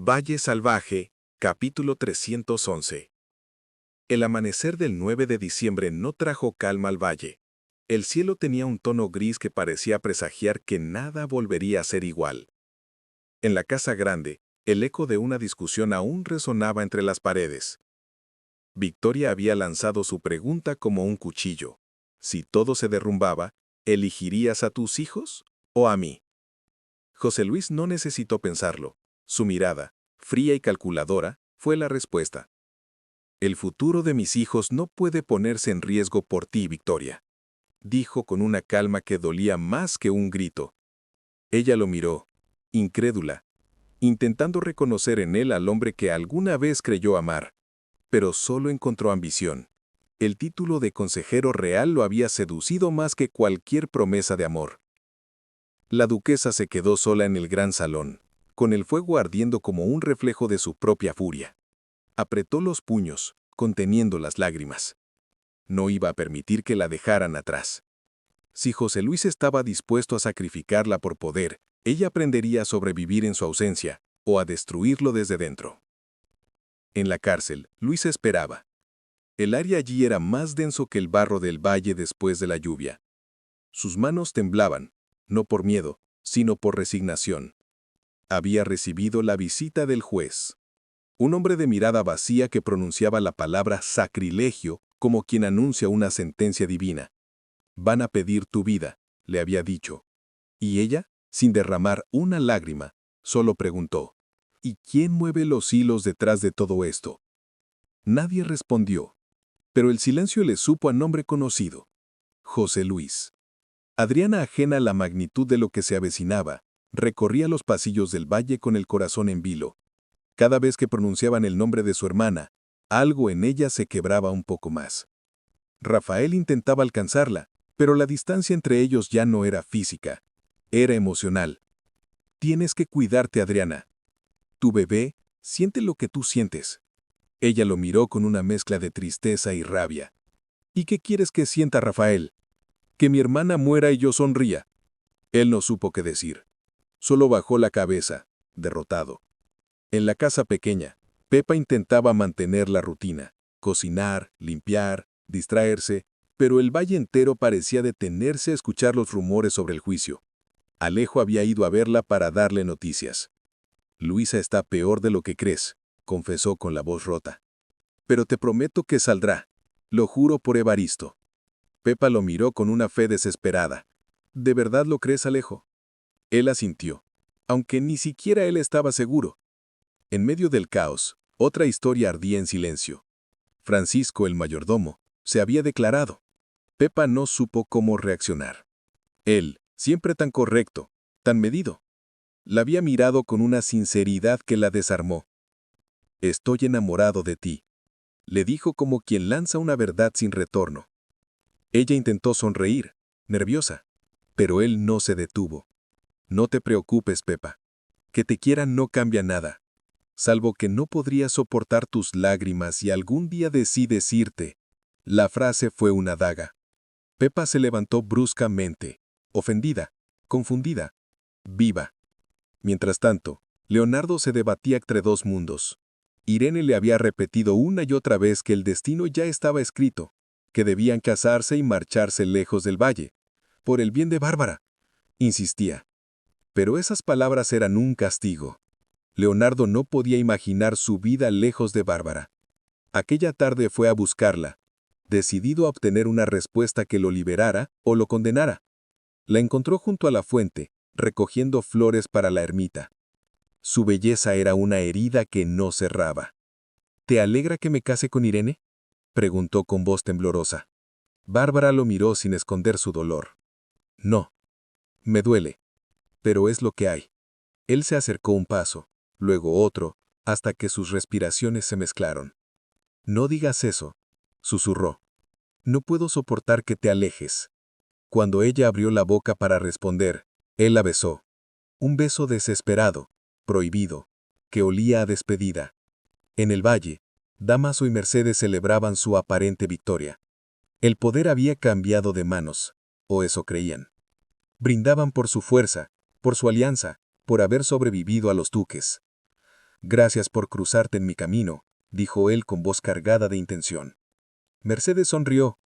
Valle Salvaje, capítulo 311. El amanecer del 9 de diciembre no trajo calma al valle. El cielo tenía un tono gris que parecía presagiar que nada volvería a ser igual. En la casa grande, el eco de una discusión aún resonaba entre las paredes. Victoria había lanzado su pregunta como un cuchillo. Si todo se derrumbaba, ¿elegirías a tus hijos o a mí? José Luis no necesitó pensarlo. Su mirada, fría y calculadora, fue la respuesta. El futuro de mis hijos no puede ponerse en riesgo por ti, Victoria, dijo con una calma que dolía más que un grito. Ella lo miró, incrédula, intentando reconocer en él al hombre que alguna vez creyó amar, pero solo encontró ambición. El título de consejero real lo había seducido más que cualquier promesa de amor. La duquesa se quedó sola en el gran salón, con el fuego ardiendo como un reflejo de su propia furia. Apretó los puños, conteniendo las lágrimas. No iba a permitir que la dejaran atrás. Si José Luis estaba dispuesto a sacrificarla por poder, ella aprendería a sobrevivir en su ausencia, o a destruirlo desde dentro. En la cárcel, Luis esperaba. El aire allí era más denso que el barro del valle después de la lluvia. Sus manos temblaban, no por miedo, sino por resignación. Había recibido la visita del juez. Un hombre de mirada vacía que pronunciaba la palabra sacrilegio como quien anuncia una sentencia divina. Van a pedir tu vida, le había dicho. Y ella, sin derramar una lágrima, solo preguntó, ¿y quién mueve los hilos detrás de todo esto? Nadie respondió, pero el silencio le supo a nombre conocido. José Luis. Adriana, ajena a la magnitud de lo que se avecinaba, recorría los pasillos del valle con el corazón en vilo. Cada vez que pronunciaban el nombre de su hermana, algo en ella se quebraba un poco más. Rafael intentaba alcanzarla, pero la distancia entre ellos ya no era física, era emocional. Tienes que cuidarte, Adriana. Tu bebé siente lo que tú sientes. Ella lo miró con una mezcla de tristeza y rabia. ¿Y qué quieres que sienta, Rafael? Que mi hermana muera y yo sonría. Él no supo qué decir. Solo bajó la cabeza, derrotado. En la casa pequeña, Pepa intentaba mantener la rutina, cocinar, limpiar, distraerse, pero el valle entero parecía detenerse a escuchar los rumores sobre el juicio. Alejo había ido a verla para darle noticias. Luisa está peor de lo que crees, confesó con la voz rota. Pero te prometo que saldrá, lo juro por Evaristo. Pepa lo miró con una fe desesperada. ¿De verdad lo crees, Alejo? Él asintió, aunque ni siquiera él estaba seguro. En medio del caos, otra historia ardía en silencio. Francisco, el mayordomo, se había declarado. Pepa no supo cómo reaccionar. Él, siempre tan correcto, tan medido, la había mirado con una sinceridad que la desarmó. Estoy enamorado de ti, le dijo como quien lanza una verdad sin retorno. Ella intentó sonreír, nerviosa, pero él no se detuvo. No te preocupes, Pepa. Que te quieran no cambia nada. Salvo que no podría soportar tus lágrimas y algún día decides irte. La frase fue una daga. Pepa se levantó bruscamente, ofendida, confundida, viva. Mientras tanto, Leonardo se debatía entre dos mundos. Irene le había repetido una y otra vez que el destino ya estaba escrito, que debían casarse y marcharse lejos del valle, por el bien de Bárbara. Insistía. Pero esas palabras eran un castigo. Leonardo no podía imaginar su vida lejos de Bárbara. Aquella tarde fue a buscarla, decidido a obtener una respuesta que lo liberara o lo condenara. La encontró junto a la fuente, recogiendo flores para la ermita. Su belleza era una herida que no cerraba. ¿Te alegra que me case con Irene?, preguntó con voz temblorosa. Bárbara lo miró sin esconder su dolor. No. Me duele. Pero es lo que hay. Él se acercó un paso, luego otro, hasta que sus respiraciones se mezclaron. No digas eso, susurró. No puedo soportar que te alejes. Cuando ella abrió la boca para responder, él la besó. Un beso desesperado, prohibido, que olía a despedida. En el valle, Dámaso y Mercedes celebraban su aparente victoria. El poder había cambiado de manos, o eso creían. Brindaban por su fuerza, por su alianza, por haber sobrevivido a los duques. Gracias por cruzarte en mi camino, dijo él con voz cargada de intención. Mercedes sonrió,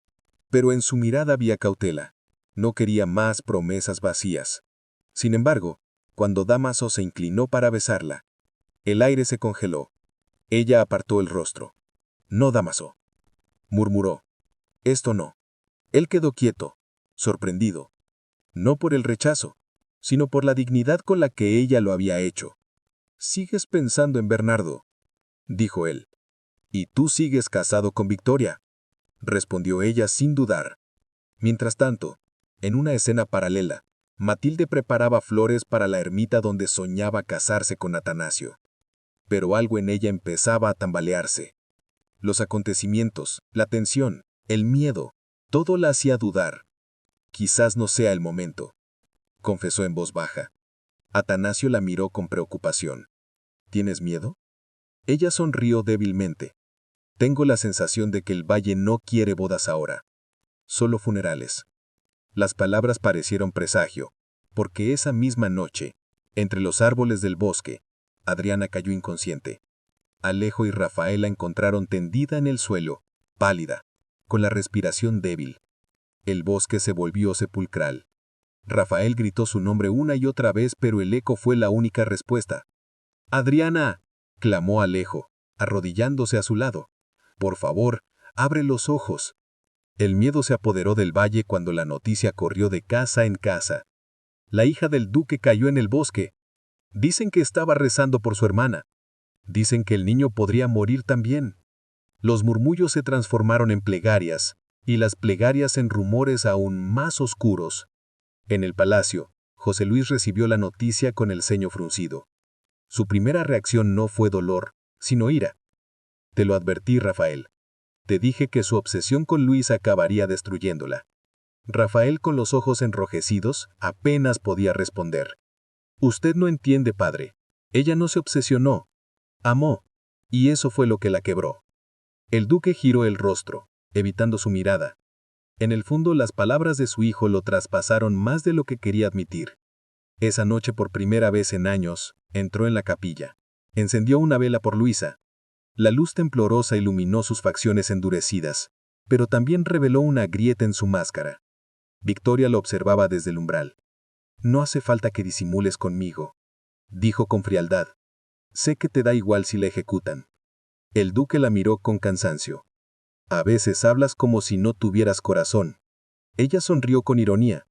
pero en su mirada había cautela. No quería más promesas vacías. Sin embargo, cuando Dámaso se inclinó para besarla, el aire se congeló. Ella apartó el rostro. No, Dámaso, murmuró. Esto no. Él quedó quieto, sorprendido. No por el rechazo, sino por la dignidad con la que ella lo había hecho. «Sigues pensando en Bernardo», dijo él. «Y tú sigues casado con Victoria», respondió ella sin dudar. Mientras tanto, en una escena paralela, Matilde preparaba flores para la ermita donde soñaba casarse con Atanasio. Pero algo en ella empezaba a tambalearse. Los acontecimientos, la tensión, el miedo, todo la hacía dudar. «Quizás no sea el momento», confesó en voz baja. Atanasio la miró con preocupación. «¿Tienes miedo?» Ella sonrió débilmente. «Tengo la sensación de que el valle no quiere bodas ahora. Solo funerales». Las palabras parecieron presagio, porque esa misma noche, entre los árboles del bosque, Adriana cayó inconsciente. Alejo y Rafael la encontraron tendida en el suelo, pálida, con la respiración débil. El bosque se volvió sepulcral. Rafael gritó su nombre una y otra vez, pero el eco fue la única respuesta. «¡Adriana!», clamó Alejo, arrodillándose a su lado. «Por favor, abre los ojos». El miedo se apoderó del valle cuando la noticia corrió de casa en casa. La hija del duque cayó en el bosque. Dicen que estaba rezando por su hermana. Dicen que el niño podría morir también. Los murmullos se transformaron en plegarias, y las plegarias en rumores aún más oscuros. En el palacio, José Luis recibió la noticia con el ceño fruncido. Su primera reacción no fue dolor, sino ira. «Te lo advertí, Rafael. Te dije que su obsesión con Luis acabaría destruyéndola». Rafael, con los ojos enrojecidos, apenas podía responder. «Usted no entiende, padre. Ella no se obsesionó. Amó. Y eso fue lo que la quebró». El duque giró el rostro, evitando su mirada. En el fondo, las palabras de su hijo lo traspasaron más de lo que quería admitir. Esa noche, por primera vez en años, entró en la capilla. Encendió una vela por Luisa. La luz temblorosa iluminó sus facciones endurecidas, pero también reveló una grieta en su máscara. Victoria lo observaba desde el umbral. «No hace falta que disimules conmigo», dijo con frialdad. «Sé que te da igual si la ejecutan». El duque la miró con cansancio. «A veces hablas como si no tuvieras corazón». Ella sonrió con ironía.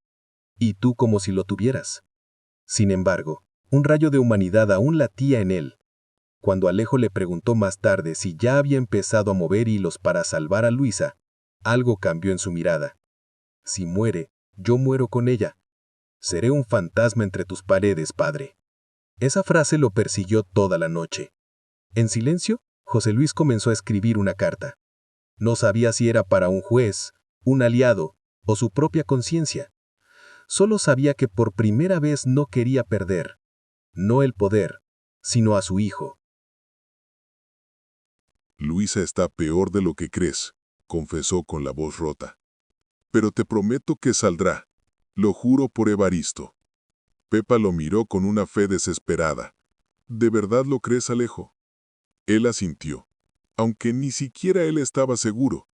«Y tú como si lo tuvieras». Sin embargo, un rayo de humanidad aún latía en él. Cuando Alejo le preguntó más tarde si ya había empezado a mover hilos para salvar a Luisa, algo cambió en su mirada. «Si muere, yo muero con ella. Seré un fantasma entre tus paredes, padre». Esa frase lo persiguió toda la noche. En silencio, José Luis comenzó a escribir una carta. No sabía si era para un juez, un aliado o su propia conciencia. Solo sabía que por primera vez no quería perder, no el poder, sino a su hijo. «Luisa está peor de lo que crees», confesó con la voz rota. «Pero te prometo que saldrá. Lo juro por Evaristo». Pepa lo miró con una fe desesperada. «¿De verdad lo crees, Alejo?». Él asintió, aunque ni siquiera él estaba seguro.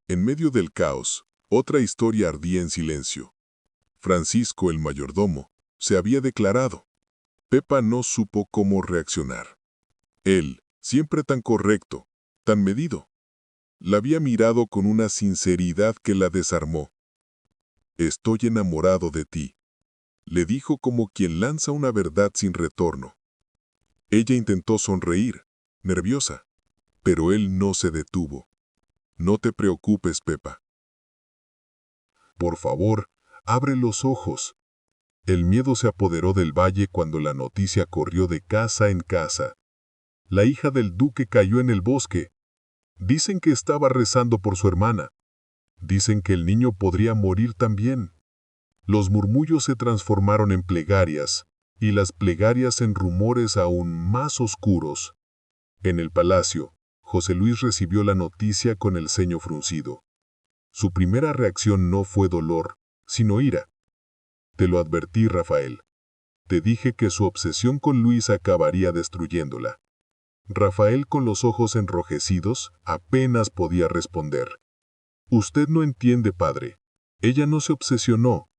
En medio del caos, otra historia ardía en silencio. Francisco, el mayordomo, se había declarado. Pepa no supo cómo reaccionar. Él, siempre tan correcto, tan medido, la había mirado con una sinceridad que la desarmó. «Estoy enamorado de ti», le dijo como quien lanza una verdad sin retorno. Ella intentó sonreír, nerviosa, pero él no se detuvo. «No te preocupes, Pepa. Por favor, abre los ojos». El miedo se apoderó del valle cuando la noticia corrió de casa en casa. La hija del duque cayó en el bosque. Dicen que estaba rezando por su hermana. Dicen que el niño podría morir también. Los murmullos se transformaron en plegarias, y las plegarias en rumores aún más oscuros. En el palacio, José Luis recibió la noticia con el ceño fruncido. Su primera reacción no fue dolor, sino ira. «Te lo advertí, Rafael. Te dije que su obsesión con Luis acabaría destruyéndola». Rafael, con los ojos enrojecidos, apenas podía responder. Usted no entiende, padre. Ella no se obsesionó,